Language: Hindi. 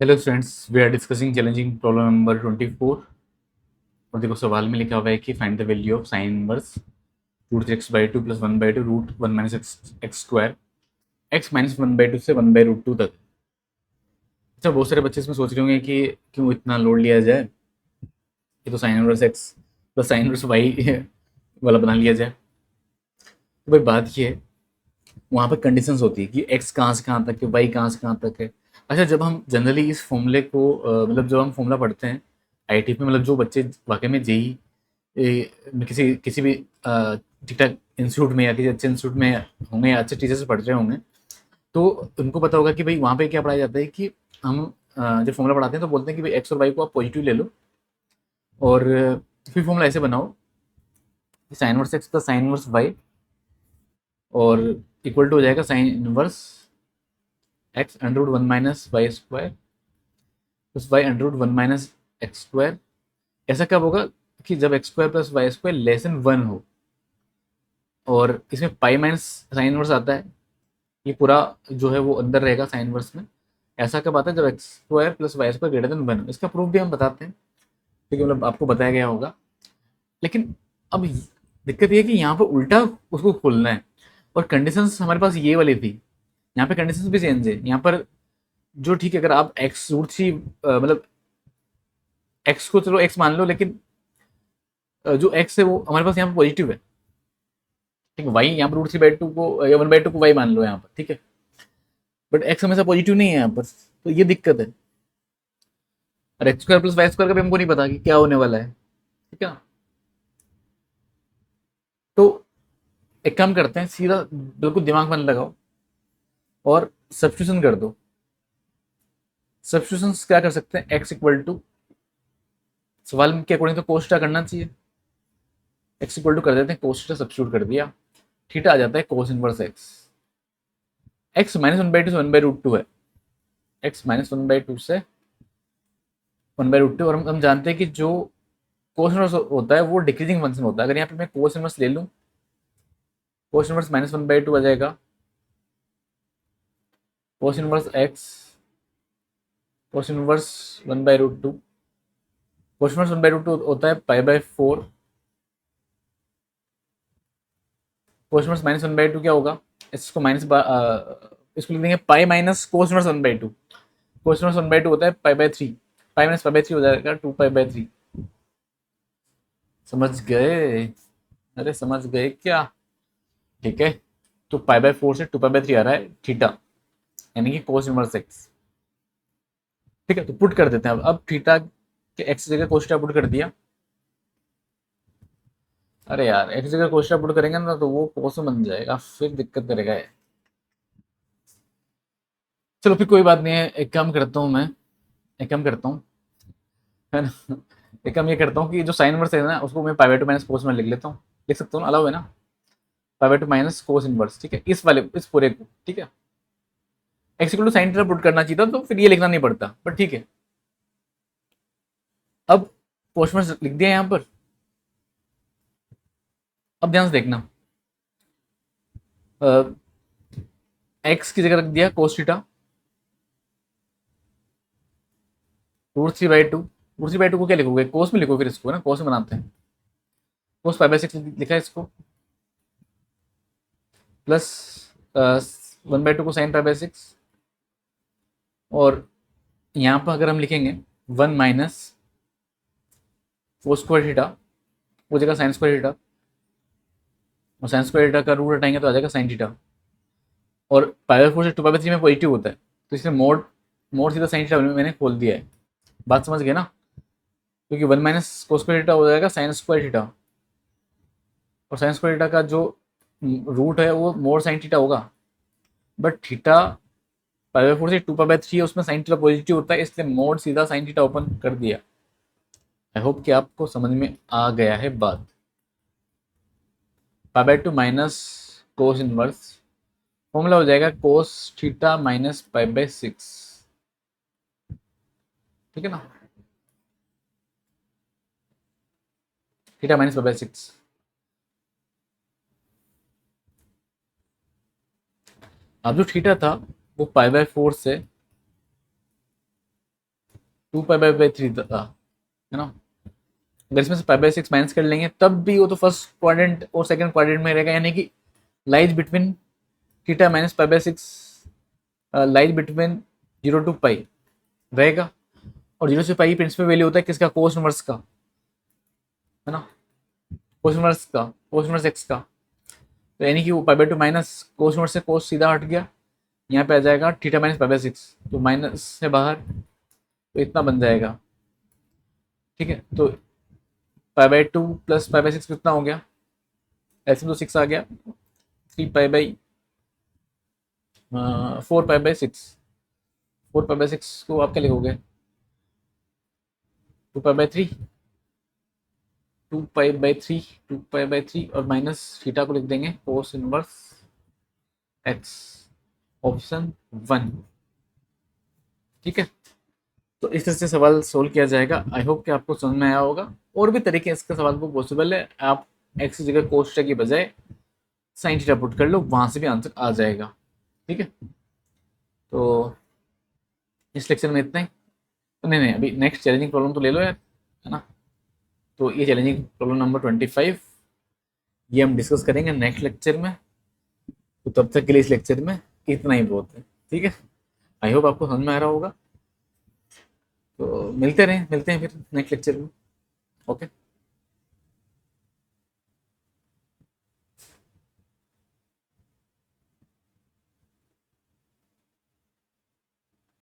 Hello students, we are discussing challenging problem number 24। और देखो, सवाल में लिखा हुआ है कि find the value of sine inverse root x by two plus one by two root one minus x x square x minus one by two से वन बाई रूट टू तक। अच्छा, बहुत सारे बच्चे इसमें सोच रहे होंगे कि क्यों इतना लोड लिया जाए, ये तो sine inverse x plus sine inverse y वाला बना लिया जाए। तो भाई बात ये है, वहाँ पर कंडीशंस होती है कि एक्स कहाँ से कहाँ तक है, वाई कहाँ से कहाँ तक है। अच्छा, जब हम जनरली इस फॉर्मूले को मतलब जब हम फॉर्मूला पढ़ते हैं आईटी में, मतलब जो बच्चे वाकई में जेई में किसी किसी भी ठीक ठाक इंस्टीट्यूट में या किसी अच्छे इंस्टीट्यूट में होंगे या अच्छे टीचर से पढ़ रहे होंगे, तो उनको पता होगा कि भाई वहाँ पे क्या पढ़ाया जाता है कि हम जब फॉर्मूला पढ़ाते हैं तो बोलते हैं कि भाई एक्स और वाई को आप पॉजिटिव ले लो और फिर फॉर्मूला ऐसे बनाओ कि sine inverse x plus sine inverse y और इक्वल टू हो जाएगा sine inverse x under root one minus y square plus y under root one minus x square. ऐसा कब होगा कि जब x square plus y square less than one हो, और इसमें पाई माइनस साइन इनवर्स आता है, ये पूरा जो है वो अंदर रहेगा साइन इनवर्स में। ऐसा कब आता है जब x square plus y square greater than one हो। इसका प्रूफ भी हम बताते हैं, ठीक है, मतलब आपको बताया गया होगा। लेकिन अब दिक्कत ये है कि यहाँ पर उल्टा उसको खोलना है, और कंडीशंस हमारे पास ये वाली थी। यहाँ पे कंडीशंस भी चेंज है यहाँ पर। जो ठीक है, अगर आप एक्स रूट थ्री मतलब एक्स को चलो एक्स मान लो, लेकिन जो एक्स है वो हमारे पास यहाँ पे पॉजिटिव है, ठीक है। वाई यहाँ पर रूट थ्री बाई टू को या वन बाई टू को वाई मान लो यहाँ पर, ठीक है। बट एक्स हमेशा पॉजिटिव नहीं है यहाँ पर, तो ये दिक्कत है। और x square plus y square का भी हमको नहीं पता कि क्या होने वाला है, ठीक है। तो एक काम करते हैं, सीधा बिल्कुल दिमाग में लगाओ और सब्स्टिट्यूशन कर दो। सब्स्टिट्यूशन क्या कर सकते हैं, एक्स इक्वल टू, सवाल के अकॉर्डिंग तो कोस्टा करना चाहिए, एक्स इक्वल टू कर देते हैं कोस्टा, सब्स्टिट्यूट कर दिया, थीटा आ जाता है कोस inverse x. X minus one by two से वन बाई रूट टू है, x minus one by two से वन बाई रूट टू। और हम जानते हैं कि जो कोस इनवर्स होता है वो डिक्रीजिंग फंक्शन होता है। अगर यहाँ पे मैं कोस इनवर्स ले लूँ, cos inverse minus one by two आ जाएगा, cos inverse x cos inverse one by root two. Cos inverse one by root two होता है pi by four. Cos inverse minus one by two क्या होगा, इसको माइनस इसको लिख देंगे pi minus cos inverse one by two. Cos inverse one by two होता है pi by three, pi minus pi by three हो जाएगा टू पाई बाई थ्री। समझ गए? अरे समझ गए क्या? ठीक है। तो पाई बाई फोर से टू पाई बाई थ्री आ रहा है थीटा, यानी कि कोस इनवर्स एक्स। ठीक है, तो पुट कर देते हैं। अब थीटा के एक्स जगह कोस्टा पुट कर दिया। अरे यार, एक्स जगह कोस्टा पुट करेंगे ना तो वो कोस बन जाएगा, फिर दिक्कत करेगा ये। चलो फिर कोई बात नहीं है, एक काम करता हूँ मैं, एक काम करता हूँ, है ना। एक काम ये करता हूँ कि जो साइन इनवर्स है ना उसको मैं पाई बाई टू माइनस कोस में लिख लेता हूँ। लिख सकता हूँ ना, अलाउ है ना। Pi by two minus cos inverse, ठीक है, इस वाले इस पूरे को, ठीक है। X equal to sine theta put करना चाहिए था, तो फिर ये लिखना नहीं पड़ता, बट ठीक है। अब कोस में लिख दिया यहाँ पर। अब ध्यान से देखना, एक्स की जगह रख दिया cos theta root three by two. Root three by two को क्या लिखोगे, कोस में लिखो, फिर इसको ना कोस में बनाते हैं। कोस पाई बाई सिक्स लिखा है इसको, प्लस वन बाई टू को साइन पाई बाई सिक्स। और यहाँ पर अगर हम लिखेंगे one minus four square theta, वो जगह साइन स्क्वायर थीटा, और साइन स्क्वायर थीटा का रूट हटाएंगे तो आ जाएगा साइन थीटा। और पाई बाई फोर से टू पाई बाई थ्री में पॉजिटिव होता है, तो इसलिए मोड मोड सीधा साइन थीटा मैंने खोल दिया है। बात समझ गए ना, क्योंकि one minus cos square theta हो जाएगा साइन स्क्वायर थीटा, और साइन स्क्वायर थीटा का जो रूट है वो मोड साइन थीटा होगा। But theta pi by four से टू पाई बाई थ्री है, उसमें साइन थीटा पॉजिटिव होता है, इसलिए मोड सीधा साइन थीटा ओपन कर दिया। आई होप कि आपको समझ में आ गया है बात। पाई by two minus cos inverse, formula हो जाएगा cos theta minus pi by six, ठीक है ना। Theta minus pi by six. अब जो थीटा था वो पाई बाई फोर से 2 पाई बाई 3 था, है ना। अगर इसमें से पाई बाई 6 माइनस कर लेंगे तब भी वो तो फर्स्ट क्वाड्रेंट और सेकंड क्वाड्रेंट में रहेगा, यानी कि lies between theta minus pi by 6, lies between 0 to पाई रहेगा। और 0 से पाई प्रिंसिपल वैल्यू होता है किसका, कोस इनवर्स का, है ना, कोस इनवर्स का, कोस इनवर्स एक्स का। तो यानी कि वो pi by 2 minus cos inverse से कोस सीधा हट गया, यहाँ पे आ जाएगा थीटा माइनस पाई बाई 6, तो माइनस से बाहर, तो इतना बन जाएगा। ठीक है, तो pi by 2 plus pi by 6 कितना हो गया, ऐसे तो 6 आ गया, 4 पाई बाई 6, 4 पाई बाई 6 को आप क्या लिखोगे, 2 pi by 3, 2 pi by 3, 2 pi by 3 और माइनस थीटा को लिख देंगे कोस इनवर्स एक्स, ऑप्शन 1। ठीक है, तो इस तरह से सवाल सोल्व किया जाएगा। आई होप कि आपको समझ में आया होगा। और भी तरीके इसके सवाल को पॉसिबल है, आप एक्स की जगह कोस की बजाय साइन थीटा पुट कर लो, वहां से भी आंसर आ जाएगा। ठीक है, तो इस लेक्चर में इतना ही। नहीं नहीं, अभी नेक्स्ट चैलेंजिंग प्रॉब्लम तो ले लो यार, है ना। तो ये चैलेंजिंग प्रॉब्लम नंबर 25, ये हम डिस्कस करेंगे नेक्स्ट लेक्चर में। तो तब तक के लिए इस लेक्चर में इतना ही बहुत है। ठीक है, आई होप आपको समझ में आ रहा होगा। तो मिलते हैं फिर नेक्स्ट लेक्चर में। ओके।